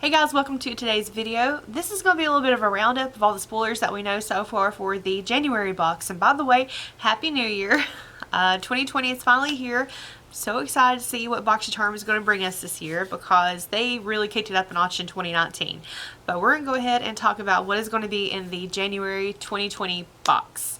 Hey guys, welcome to today's video. This is going to be a little bit of a roundup of all the spoilers that we know so far for the January box. And by the way, Happy New Year. 2020 is finally here. So excited to see what Boxycharm is going to bring us this year because they really kicked it up a notch in 2019. But we're going to go ahead and talk about what is going to be in the January 2020 box.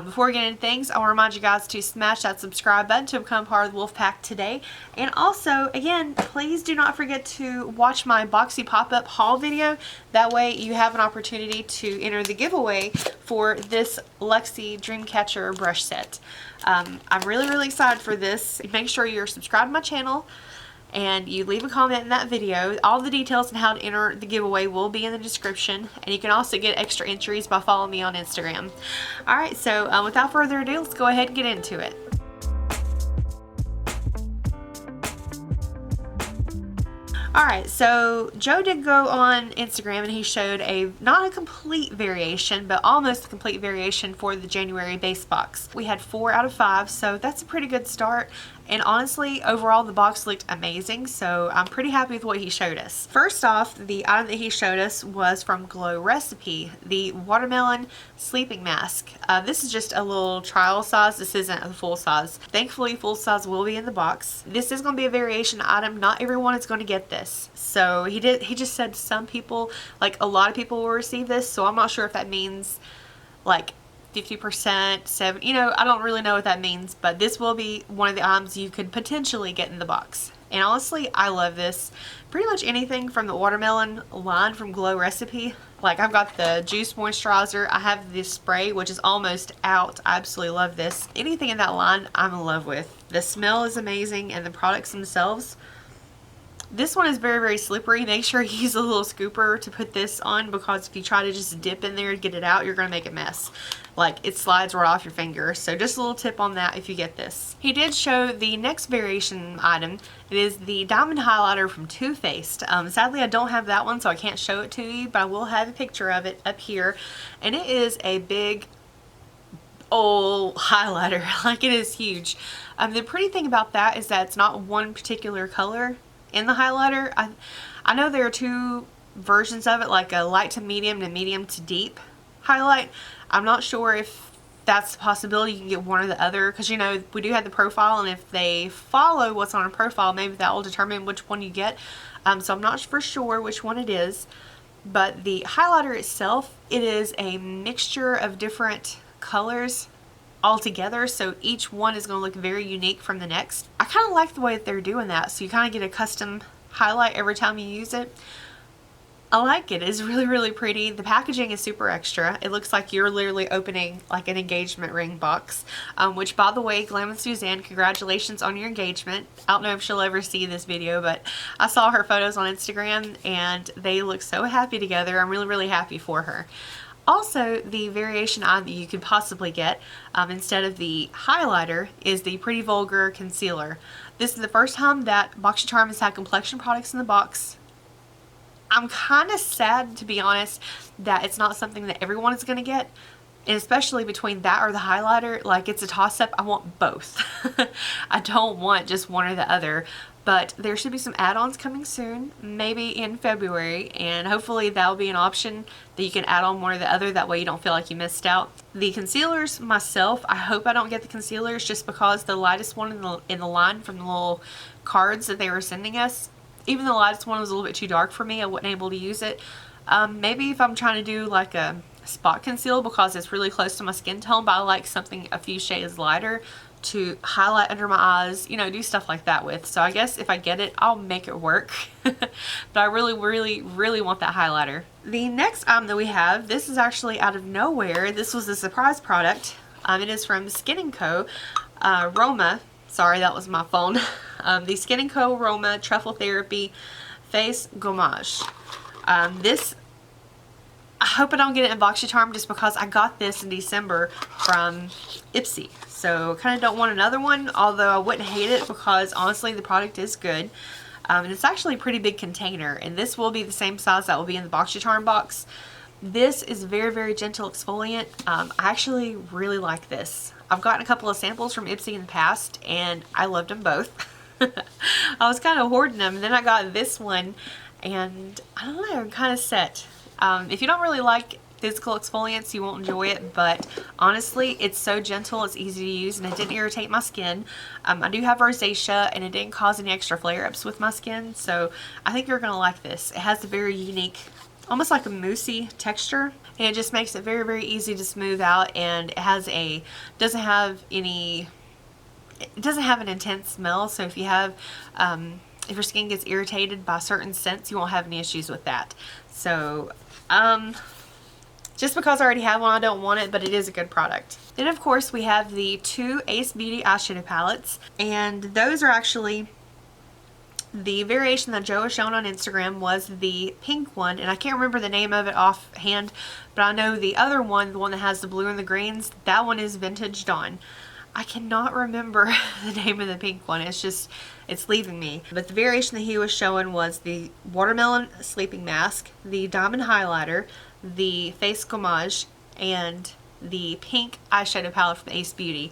Before we get into things, I want to remind you guys to smash that subscribe button to become part of the Wolfpack today. And also, again, please do not forget to watch my Boxy pop-up haul video. That way you have an opportunity to enter the giveaway for this Luxie Dreamcatcher brush set. I'm really excited for this. Make sure you're subscribed to my channel and you leave a comment in that video. All the details on how to enter the giveaway will be in the description, and you can also get extra entries by following me on Instagram. Alright, so without further ado, let's go ahead and get into it. Alright, so Joe did go on Instagram and he showed not a complete variation, but almost a complete variation for the January base box. We had 4 out of 5, so that's a pretty good start. And honestly, overall the box looked amazing, so I'm pretty happy with what he showed us. First off, the item that he showed us was from Glow Recipe, the Watermelon Sleeping Mask. This is just a little trial size. This isn't a full size. Thankfully, full size will be in the box. This is going to be a variation item. Not everyone is going to get this. So he just said some people, like a lot of people will receive this, so I'm not sure if that means like 50%, 70, I don't really know what that means, but this will be one of the items you could potentially get in the box. And honestly, I love this. Pretty much anything from the watermelon line from Glow Recipe. Like, I've got the juice moisturizer, I have this spray, which is almost out. I absolutely love this. Anything in that line, I'm in love with. The smell is amazing, and the products themselves. This one is very slippery. Make sure you use a little scooper to put this on, because if you try to just dip in there to get it out, you're going to make a mess. Like, it slides right off your finger. So just a little tip on that if you get this. He did show the next variation item. It is the diamond highlighter from Too Faced. Sadly, I don't have that one, so I can't show it to you, but I will have a picture of it up here. And it is a big old highlighter. Like, it is huge. The pretty thing about that is that it's not one particular color in the highlighter. I know there are two versions of it, like a light to medium and medium to deep highlight. I'm not sure if that's a possibility. You can get one or the other, because we do have the profile, and if they follow what's on a profile, maybe that will determine which one you get. So I'm not for sure which one it is, but the highlighter itself, it is a mixture of different colors all together, so each one is going to look very unique from the next. I kind of like the way that they're doing that, so you kind of get a custom highlight every time you use it. I like it. It's really pretty. The packaging is super extra. It looks like you're literally opening like an engagement ring box, which, by the way, Glam and Suzanne, congratulations on your engagement. I don't know if she'll ever see this video, but I saw her photos on Instagram and they look so happy together. I'm really happy for her. Also, the variation item that you could possibly get instead of the highlighter is the Pretty Vulgar Concealer. This is the first time that Boxycharm has had complexion products in the box. I'm kind of sad, to be honest, that it's not something that everyone is going to get. And especially between that or the highlighter, like, it's a toss-up. I want both. I don't want just one or the other. But there should be some add-ons coming soon, maybe in February, and hopefully that'll be an option that you can add on one or the other. That way you don't feel like you missed out. The concealers, myself, I hope I don't get the concealers, just because the lightest one in the line from the little cards that they were sending us, even the lightest one was a little bit too dark for me. I wasn't able to use it. Maybe if I'm trying to do like a spot conceal, because it's really close to my skin tone, but I like something a few shades lighter to highlight under my eyes, do stuff like that with. So I guess if I get it, I'll make it work. But I really want that highlighter. The next item that we have, this is actually out of nowhere. This was a surprise product. It is from Skin & Co. Roma. Sorry, that was my phone. The Skin & Co. Roma Truffle Therapy Face Gommage. This, I hope I don't get it in Boxycharm, just because I got this in December from Ipsy. So kind of don't want another one, although I wouldn't hate it, because honestly the product is good. And it's actually a pretty big container, and this will be the same size that will be in the Boxycharm box. This is very gentle exfoliant. I actually really like this. I've gotten a couple of samples from Ipsy in the past, and I loved them both. I was kind of hoarding them, and then I got this one, and I don't know, I'm kind of set. If you don't really like physical exfoliants, you won't enjoy it, but honestly, it's so gentle, it's easy to use, and it didn't irritate my skin. I do have rosacea, and it didn't cause any extra flare-ups with my skin, so I think you're going to like this. It has a very unique, almost like a moussey texture, and it just makes it very, very easy to smooth out, and it has doesn't have an intense smell, so if you have, if your skin gets irritated by certain scents, you won't have any issues with that. So, just because I already have one, I don't want it, but it is a good product. Then, of course, we have the 2 Ace Beauty eyeshadow palettes, and those are actually, the variation that Joe was showing on Instagram was the pink one, and I can't remember the name of it offhand, but I know the other one, the one that has the blue and the greens, that one is Vintage Dawn. I cannot remember the name of the pink one. It's leaving me. But the variation that he was showing was the Watermelon Sleeping Mask, the Diamond Highlighter, the Face Gommage, and the pink eyeshadow palette from Ace Beauty.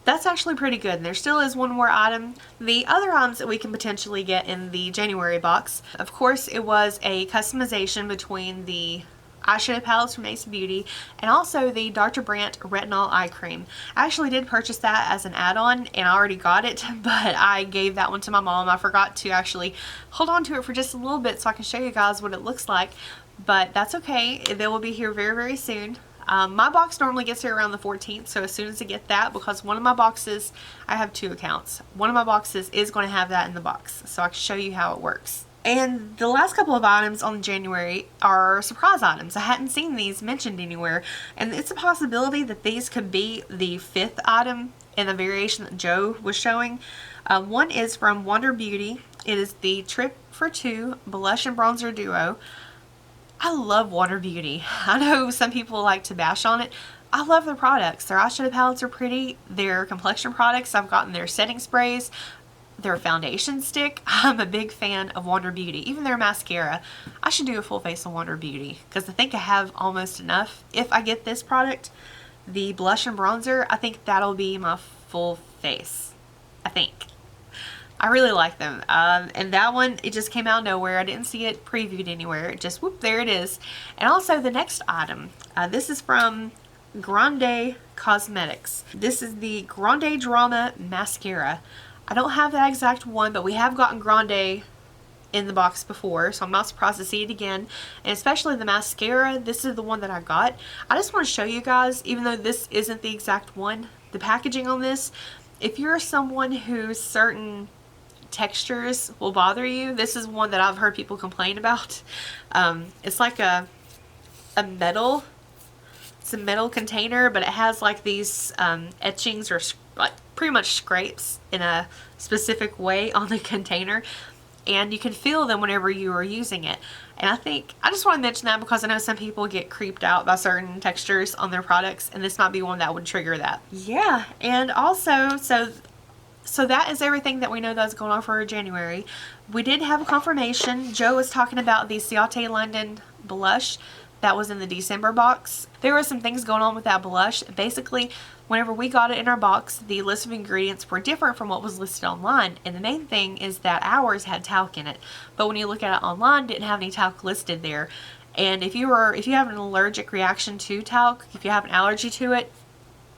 That's actually pretty good, and there still is one more item. The other items that we can potentially get in the January box, of course, it was a customization between the eyeshadow palettes from Ace Beauty and also the Dr. Brandt Retinol Eye Cream. I actually did purchase that as an add-on, and I already got it, but I gave that one to my mom. I forgot to actually hold on to it for just a little bit so I can show you guys what it looks like, but that's okay. They will be here very, very soon. My box normally gets here around the 14th, so as soon as I get that, because one of my boxes, I have 2 accounts, one of my boxes is going to have that in the box, so I can show you how it works. And the last couple of items on January are surprise items. I hadn't seen these mentioned anywhere, and it's a possibility that these could be the 5th item in the variation that Joe was showing. One is from Wonder Beauty. It is the Trip for 2 Blush and Bronzer Duo. I love Wonder Beauty. I know some people like to bash on it. I love their products. Their eyeshadow palettes are pretty. Their complexion products, I've gotten their setting sprays, their foundation stick. I'm a big fan of Wonder Beauty. Even their mascara. I should do a full face of Wonder Beauty because I think I have almost enough. If I get this product, the blush and bronzer, I think that'll be my full face. I think. I really like them. And that one, it just came out of nowhere. I didn't see it previewed anywhere. It just, whoop, there it is. And also the next item. This is from Grande Cosmetics. This is the Grande Drama Mascara. I don't have that exact one, but we have gotten Grande in the box before, so I'm not surprised to see it again. And especially the mascara, this is the one that I got. I just want to show you guys, even though this isn't the exact one, the packaging on this. If you're someone whose certain textures will bother you, this is one that I've heard people complain about. It's like a metal, it's a metal container, but it has like these etchings or like pretty much scrapes in a specific way on the container, and you can feel them whenever you are using it. And I just want to mention that because I know some people get creeped out by certain textures on their products, and this might be one that would trigger that. Yeah, and also, so that is everything that we know that's going on for January. We did have a confirmation. Joe was talking about the Ciate London blush that was in the December box. There were some things going on with that blush. Basically, whenever we got it in our box, the list of ingredients were different from what was listed online. And the main thing is that ours had talc in it. But when you look at it online, it didn't have any talc listed there. And if you have an allergic reaction to talc, if you have an allergy to it,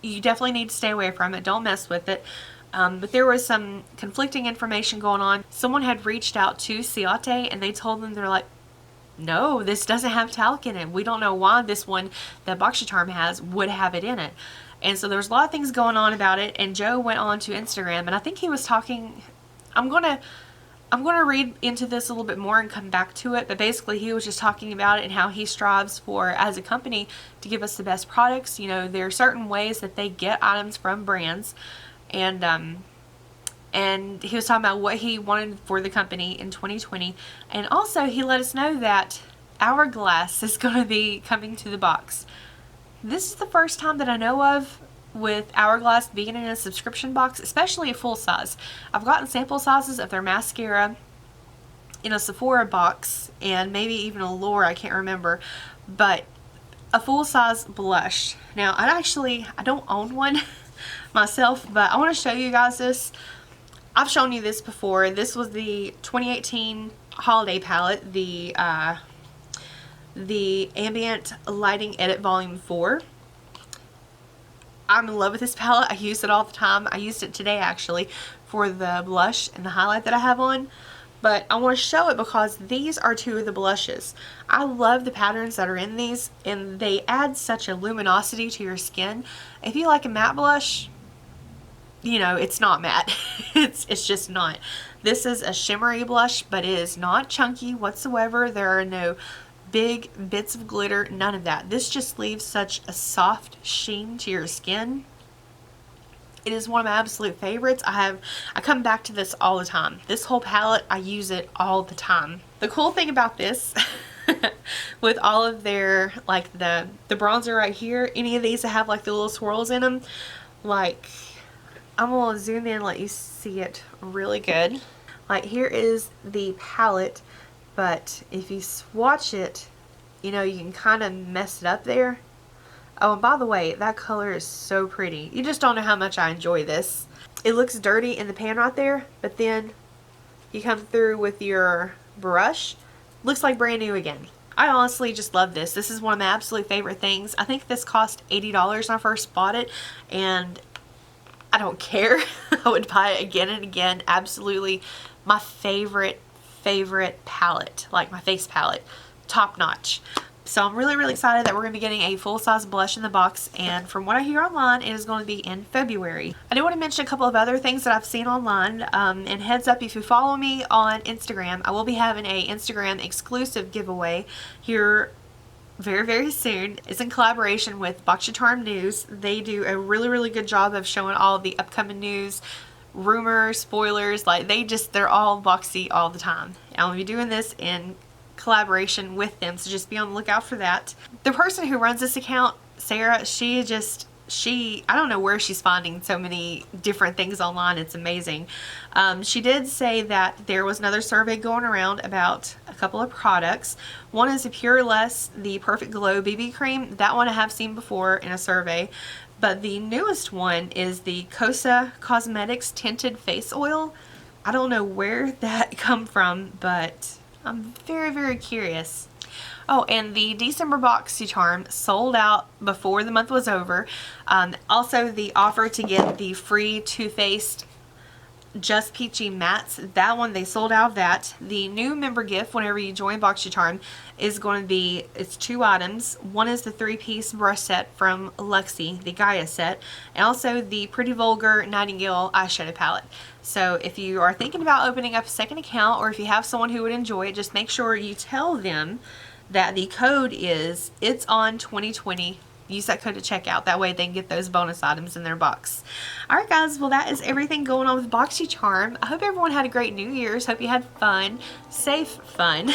you definitely need to stay away from it. Don't mess with it. But there was some conflicting information going on. Someone had reached out to Ciate and they told them, they're like, no, this doesn't have talc in it. We don't know why this one that Boxycharm has would have it in it. And so there's a lot of things going on about it, and Joe went on to Instagram, and I think he was talking, I'm gonna read into this a little bit more and come back to it, but basically he was just talking about it and how he strives for, as a company, to give us the best products. You know, there are certain ways that they get items from brands, and he was talking about what he wanted for the company in 2020, and also he let us know that Hourglass is going to be coming to the box. This is the first time that I know of with Hourglass being in a subscription box, especially a full size. I've gotten sample sizes of their mascara in a Sephora box and maybe even a Allure, I can't remember, but a full size blush. Now I don't own one myself, but I want to show you guys this. I've shown you this before. This was the 2018 holiday palette, the Ambient Lighting Edit Volume 4. I'm in love with this palette. I use it all the time. I used it today actually for the blush and the highlight that I have on. But I want to show it because these are two of the blushes. I love the patterns that are in these, and they add such a luminosity to your skin. If you like a matte blush, you know, it's not matte. it's just not. This is a shimmery blush, but it is not chunky whatsoever. There are no big bits of glitter, none of that. This just leaves such a soft sheen to your skin. It is one of my absolute favorites. I come back to this all the time. This whole palette, I use it all the time. The cool thing about this, with all of their, like the bronzer right here, any of these that have like the little swirls in them, like, I'm gonna zoom in and let you see it really good. Like, here is the palette, but if you swatch it, you know, you can kind of mess it up there. Oh, and by the way, that color is so pretty. You just don't know how much I enjoy this. It looks dirty in the pan right there, but then you come through with your brush, looks like brand new again. I honestly just love this. This is one of my absolute favorite things. I think this cost $80 when I first bought it, and I don't care. I would buy it again and again. Absolutely my favorite palette, like my face palette. Top notch. So I'm really, really excited that we're going to be getting a full-size blush in the box, and from what I hear online, it is going to be in February. I do want to mention a couple of other things that I've seen online, and heads up, if you follow me on Instagram, I will be having a Instagram exclusive giveaway here very, very soon. It's in collaboration with Boxycharm News. They do a really, really good job of showing all of the upcoming news, rumors, spoilers. Like, they're all boxy all the time. I'll be doing this in collaboration with them, so just be on the lookout for that. The person who runs this account, Sarah, I don't know where she's finding so many different things online. It's amazing. She did say that there was another survey going around about a couple of products. One is the Hourglass, the Perfect Glow BB Cream. That one I have seen before in a survey. But the newest one is the Cosa Cosmetics Tinted Face Oil. I don't know where that come from, but I'm very, very curious. Oh, and the December Boxycharm sold out before the month was over. Also, the offer to get the free Too Faced Just Peachy Mattes, that one, they sold out of that. The new member gift whenever you join Boxycharm is going to be, it's 2 items. One is the 3-piece brush set from Luxie, the Gaia set, and also the Pretty Vulgar Nightingale eyeshadow palette. So if you are thinking about opening up a second account, or if you have someone who would enjoy it, just make sure you tell them that the code is It's On 2020. Use that code to checkout. That way they can get those bonus items in their box. Alright guys, well that is everything going on with Boxycharm. I hope everyone had a great New Year's. Hope you had fun. Safe fun.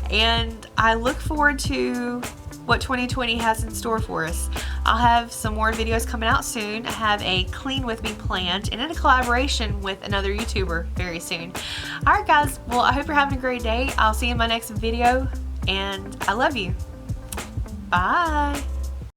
And I look forward to what 2020 has in store for us. I'll have some more videos coming out soon. I have a clean with me planned, and in a collaboration with another YouTuber very soon. Alright guys, well I hope you're having a great day. I'll see you in my next video, and I love you. Bye.